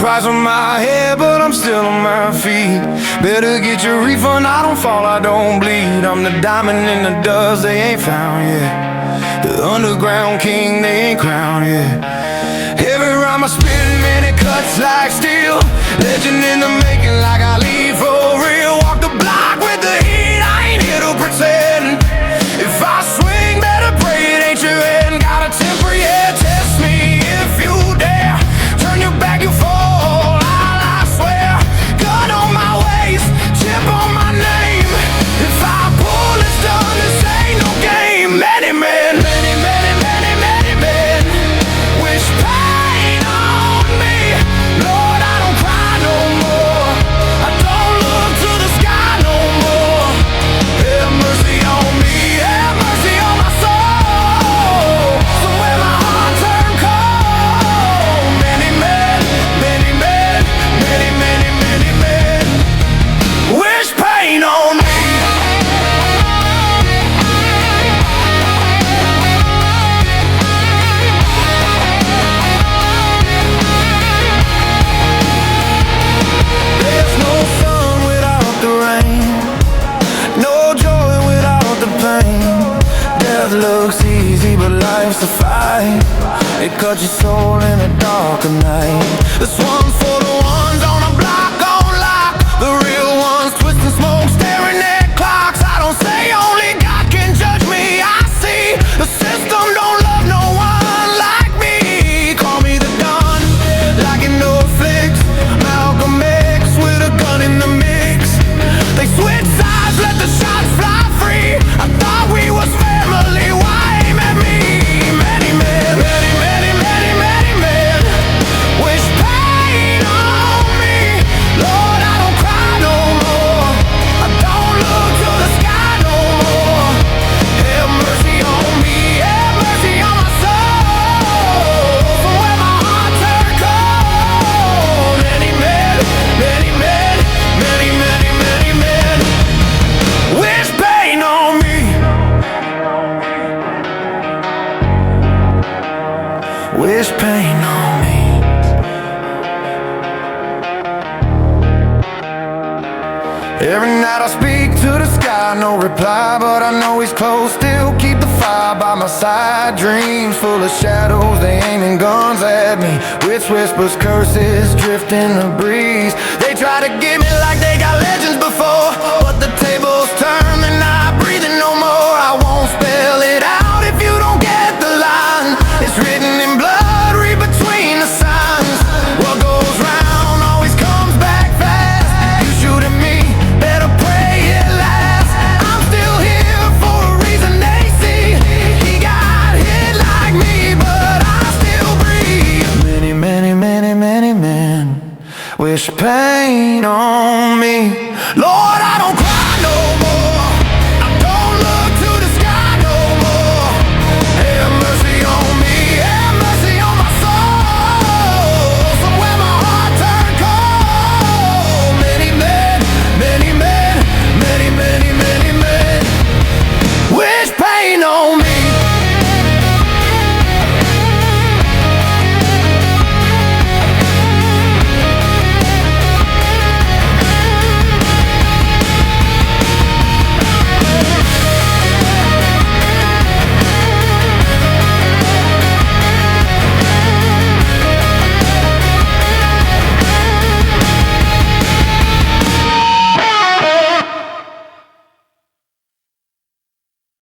price on my head, but I'm still on my feet. Better get your refund, I don't fall, I don't bleed. I'm the diamond in the dust they ain't found yet. The underground king they ain't crowned yet. Every rhyme I spit, man, it cuts like steel. Legend in the making, like I leave for real. Walk the block with the heat, I ain't here to pretend. If I swing, better pray it ain't your end. Got a temper, yeah, test me if you dare. Turn your back, you fall, I swear. Gun on my waist, chip on my name. If I pull, it's done, this ain't no game. Many men, many, many, many, many men wish pain on me. Lord, I don't cry no more. I don't look to the sky no more. Have mercy on me, have mercy on my soul. So when my heart turned cold, many men, many men, many, many, many men wish pain on me. There's no sun without the rain, no joy without the pain. Death looks easy, but life's a fight. It cuts your soul in the dark of night. This one's for the ones on the block, on lock. The real ones twisting smoke, staring at clocks. I don't say only God can judge me. I see the system don't love no one like me. Call me the Don, like in no flicks. Malcolm X with a gun in the mix. They switch sides, let the shots fly free. I thought we was family, why aim at me? Many men, many, many, many, many men wish pain on me. Lord, I don't cry no more. I don't look to the sky no more. Have mercy on me, have mercy on my soul. For when my heart turned cold, many men, many men, many, many, many men wish pain on me. Wish pain on me. Every night I speak to the sky, no reply, but I know he's close. Still keep the fire by my side. Dreams full of shadows, they aiming guns at me. With whispers, curses, drifting the breeze. They try to get me like they got legends before, but the tables turn, they're not breathing no more. I won't spell it out if you don't get the line. It's written in blood, read between the signs. What goes round always comes back fast. You shoot at me, better pray it lasts. I'm still here for a reason they see. He got hit like me, but I still breathe. Many, many, many, many men wish pain on